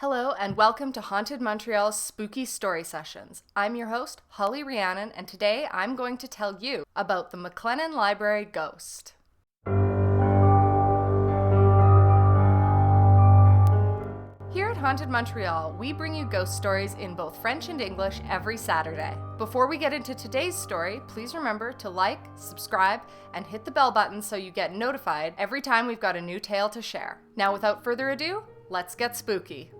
Hello and welcome to Haunted Montreal's Spooky Story Sessions. I'm your host, Holly Rhiannon, and today I'm going to tell you about the McLennan Library ghost. Here at Haunted Montreal, we bring you ghost stories in both French and English every Saturday. Before we get into today's story, please remember to like, subscribe, and hit the bell button so you get notified every time we've got a new tale to share. Now, without further ado, let's get spooky.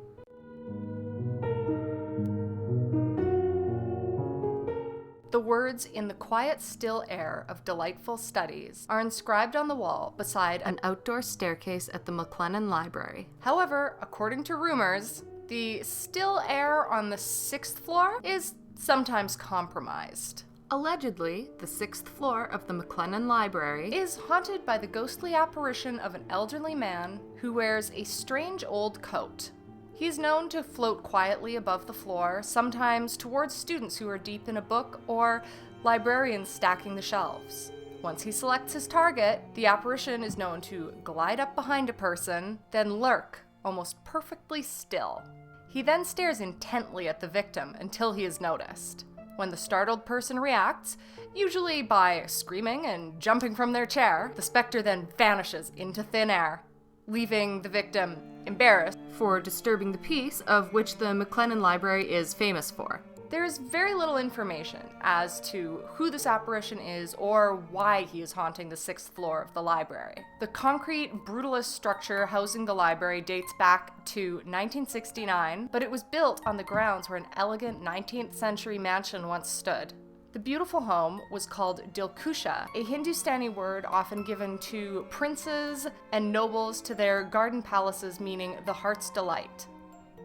The words "in the quiet still air of delightful studies" are inscribed on the wall beside an outdoor staircase at the McLennan Library. However, according to rumors, the still air on the 6th floor is sometimes compromised. Allegedly, the 6th floor of the McLennan Library is haunted by the ghostly apparition of an elderly man who wears a strange old coat. He's known to float quietly above the floor, sometimes towards students who are deep in a book or librarians stacking the shelves. Once he selects his target, the apparition is known to glide up behind a person, then lurk, almost perfectly still. He then stares intently at the victim until he is noticed. When the startled person reacts, usually by screaming and jumping from their chair, the specter then vanishes into thin air, leaving the victim embarrassed for disturbing the peace of which the McLennan Library is famous for. There is very little information as to who this apparition is or why he is haunting the 6th floor of the library. The concrete, brutalist structure housing the library dates back to 1969, but it was built on the grounds where an elegant 19th century mansion once stood. The beautiful home was called Dilkusha, a Hindustani word often given to princes and nobles to their garden palaces, meaning the heart's delight.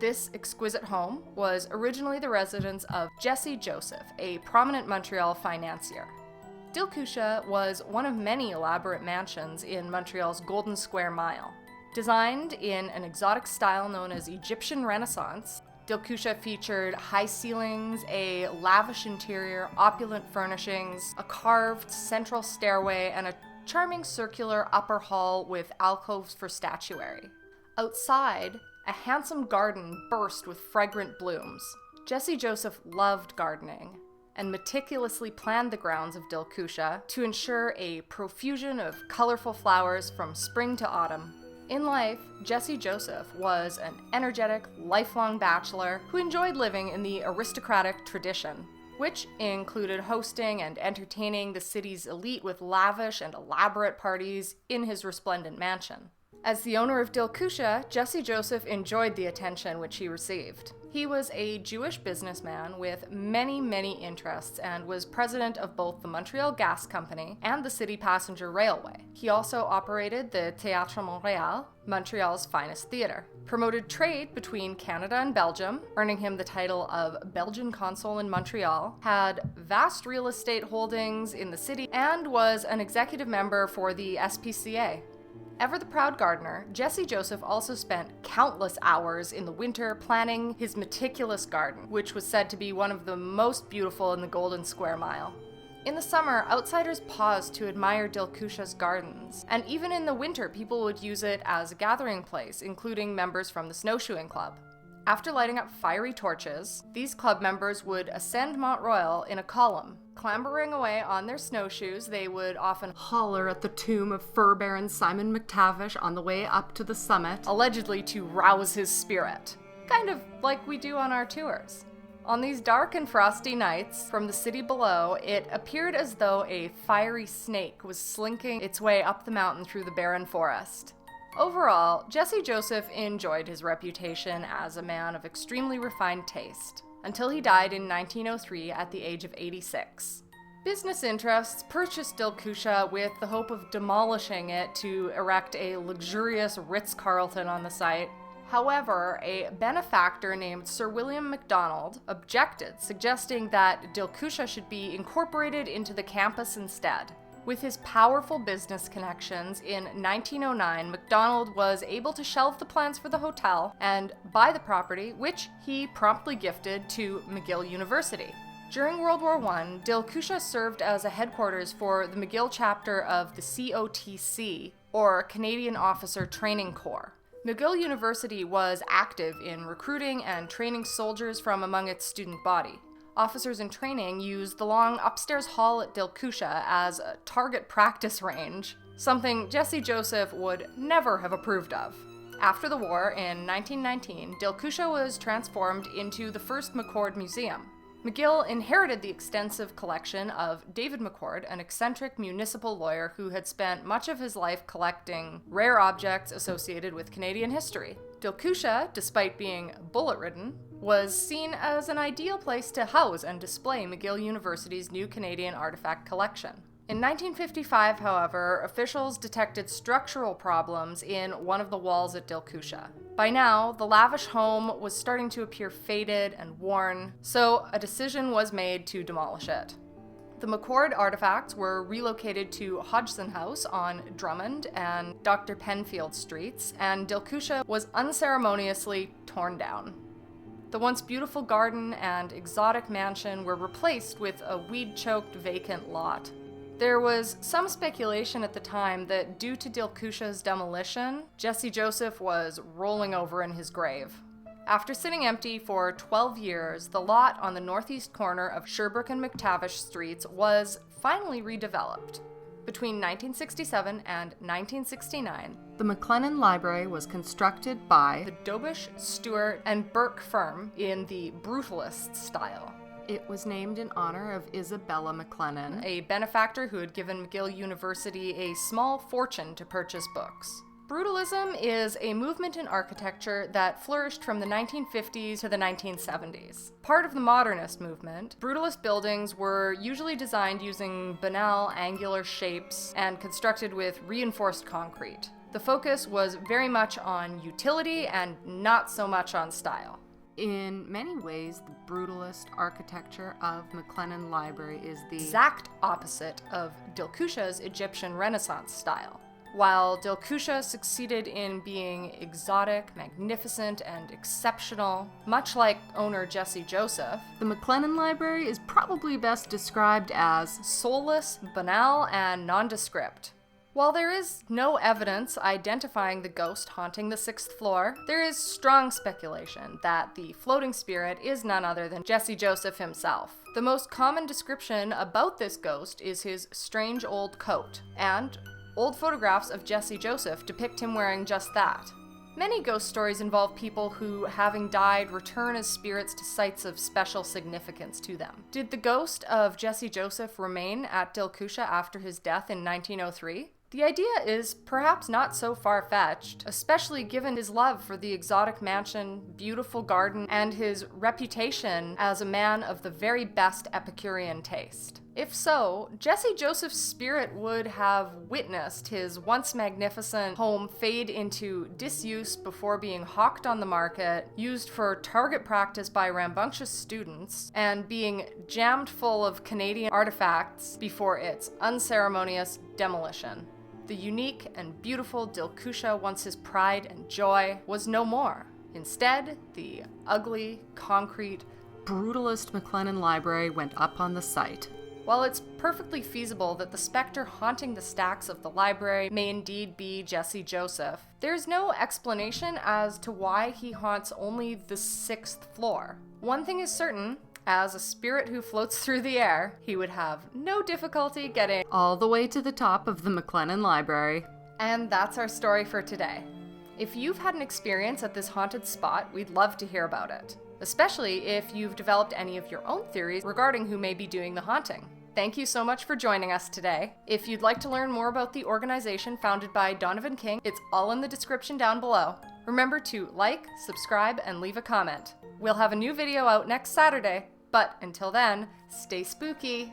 This exquisite home was originally the residence of Jesse Joseph, a prominent Montreal financier. Dilkusha was one of many elaborate mansions in Montreal's Golden Square Mile. Designed in an exotic style known as Egyptian Renaissance, Dilkusha featured high ceilings, a lavish interior, opulent furnishings, a carved central stairway, and a charming circular upper hall with alcoves for statuary. Outside, a handsome garden burst with fragrant blooms. Jesse Joseph loved gardening and meticulously planned the grounds of Dilkusha to ensure a profusion of colorful flowers from spring to autumn. In life, Jesse Joseph was an energetic, lifelong bachelor who enjoyed living in the aristocratic tradition, which included hosting and entertaining the city's elite with lavish and elaborate parties in his resplendent mansion. As the owner of Dilkusha, Jesse Joseph enjoyed the attention which he received. He was a Jewish businessman with many interests and was president of both the Montreal Gas Company and the City Passenger Railway. He also operated the Théâtre Montréal, Montreal's finest theatre, promoted trade between Canada and Belgium, earning him the title of Belgian Consul in Montreal, had vast real estate holdings in the city, and was an executive member for the SPCA. Ever the proud gardener, Jesse Joseph also spent countless hours in the winter planning his meticulous garden, which was said to be one of the most beautiful in the Golden Square Mile. In the summer, outsiders paused to admire Dilkusha's gardens, and even in the winter, people would use it as a gathering place, including members from the snowshoeing club. After lighting up fiery torches, these club members would ascend Mont Royal in a column. Clambering away on their snowshoes, they would often holler at the tomb of Fur Baron Simon McTavish on the way up to the summit, allegedly to rouse his spirit. Kind of like we do on our tours. On these dark and frosty nights, from the city below, it appeared as though a fiery snake was slinking its way up the mountain through the barren forest. Overall, Jesse Joseph enjoyed his reputation as a man of extremely refined taste, until he died in 1903 at the age of 86. Business interests purchased Dilkusha with the hope of demolishing it to erect a luxurious Ritz-Carlton on the site. However, a benefactor named Sir William MacDonald objected, suggesting that Dilkusha should be incorporated into the campus instead. With his powerful business connections, in 1909, MacDonald was able to shelve the plans for the hotel and buy the property, which he promptly gifted to McGill University. During World War I, Dilkusha served as a headquarters for the McGill chapter of the COTC, or Canadian Officer Training Corps. McGill University was active in recruiting and training soldiers from among its student body. Officers in training used the long upstairs hall at Dilkusha as a target practice range, something Jesse Joseph would never have approved of. After the war, in 1919, Dilkusha was transformed into the first McCord Museum. McGill inherited the extensive collection of David McCord, an eccentric municipal lawyer who had spent much of his life collecting rare objects associated with Canadian history. Dilkusha, despite being bullet-ridden, was seen as an ideal place to house and display McGill University's new Canadian artifact collection. In 1955, however, officials detected structural problems in one of the walls at Dilkusha. By now, the lavish home was starting to appear faded and worn, so a decision was made to demolish it. The McCord artifacts were relocated to Hodgson House on Drummond and Dr. Penfield Streets, and Dilkusha was unceremoniously torn down. The once beautiful garden and exotic mansion were replaced with a weed-choked vacant lot. There was some speculation at the time that due to Dilkusha's demolition, Jesse Joseph was rolling over in his grave. After sitting empty for 12 years, the lot on the northeast corner of Sherbrooke and McTavish Streets was finally redeveloped. Between 1967 and 1969, the McLennan Library was constructed by the Dobish, Stewart, and Burke firm in the Brutalist style. It was named in honor of Isabella McLennan, a benefactor who had given McGill University a small fortune to purchase books. Brutalism is a movement in architecture that flourished from the 1950s to the 1970s. Part of the modernist movement, brutalist buildings were usually designed using banal, angular shapes and constructed with reinforced concrete. The focus was very much on utility and not so much on style. In many ways, the brutalist architecture of McLennan Library is the exact opposite of Dilkusha's Egyptian Renaissance style. While Dilkusha succeeded in being exotic, magnificent, and exceptional, much like owner Jesse Joseph, the McLennan Library is probably best described as soulless, banal, and nondescript. While there is no evidence identifying the ghost haunting the 6th floor, there is strong speculation that the floating spirit is none other than Jesse Joseph himself. The most common description about this ghost is his strange old coat, and old photographs of Jesse Joseph depict him wearing just that. Many ghost stories involve people who, having died, return as spirits to sites of special significance to them. Did the ghost of Jesse Joseph remain at Dilkusha after his death in 1903? The idea is perhaps not so far-fetched, especially given his love for the exotic mansion, beautiful garden, and his reputation as a man of the very best Epicurean taste. If so, Jesse Joseph's spirit would have witnessed his once magnificent home fade into disuse before being hawked on the market, used for target practice by rambunctious students, and being jammed full of Canadian artifacts before its unceremonious demolition. The unique and beautiful Dilkusha, once his pride and joy, was no more. Instead, the ugly, concrete, brutalist McLennan Library went up on the site. While it's perfectly feasible that the specter haunting the stacks of the library may indeed be Jesse Joseph, there's no explanation as to why he haunts only the 6th floor. One thing is certain: as a spirit who floats through the air, he would have no difficulty getting all the way to the top of the McLennan Library. And that's our story for today. If you've had an experience at this haunted spot, we'd love to hear about it, especially if you've developed any of your own theories regarding who may be doing the haunting. Thank you so much for joining us today. If you'd like to learn more about the organization founded by Donovan King, it's all in the description down below. Remember to like, subscribe, and leave a comment. We'll have a new video out next Saturday, but until then, stay spooky.